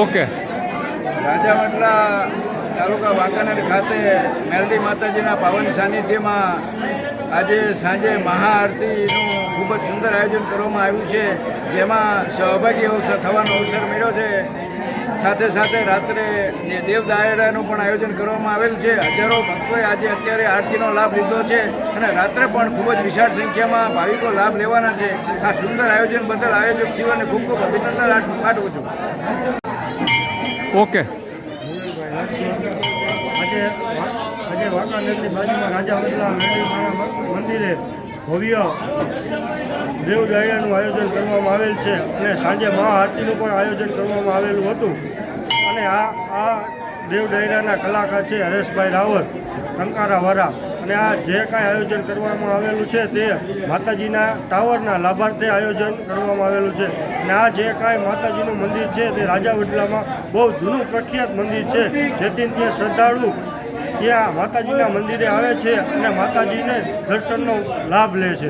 Okay. રાજાવડલા તાલુકા વાંકાનેર ખાતે મેલડી માતાજીના પાવન સાનિધ્યમાં આજે સાંજે મહાઆરતીનું ખૂબ જ સુંદર આયોજન કરવામાં આવ્યું છે, જેમાં સહભાગી થવાનો અવસર મળ્યો છે. સાથે સાથે રાત્રે દેવ દાયરાનું પણ આયોજન કરવામાં આવેલ છે. હજારો ભક્તોએ આજે અત્યારે આરતીનો લાભ લીધો છે અને રાત્રે પણ ખૂબ જ વિશાળ સંખ્યામાં ભાવિકો લાભ લેવાના છે. આ સુંદર આયોજન બદલ આયોજક શિવને ખૂબ ખૂબ અભિનંદન પાઠવું છું. ઓકે. આજે વાંકાનેરની બાજુમાં રાજાવડલા મેરડીમાના મંદિરે ભવ્ય દેવ દાયરાનું આયોજન કરવામાં આવેલ છે અને સાંજે મહાઆરતીનું પણ આયોજન કરવામાં આવેલું હતું. અને આ દેવ દાયરાના કલાકાર છે હરેશભાઈ રાવત ટંકારાવાળા. અને આ જે કાંઈ આયોજન કરવામાં આવેલું છે તે માતાજીના ટાવરના લાભાર્થે આયોજન કરવામાં આવેલું છે. અને આ જે કાંઈ માતાજીનું મંદિર છે તે રાજાવડલામાં બહુ જૂનું પ્રખ્યાત મંદિર છે, જેથી ત્યાં શ્રદ્ધાળુ ત્યાં માતાજીના મંદિરે આવે છે અને માતાજીને દર્શનનો લાભ લે છે.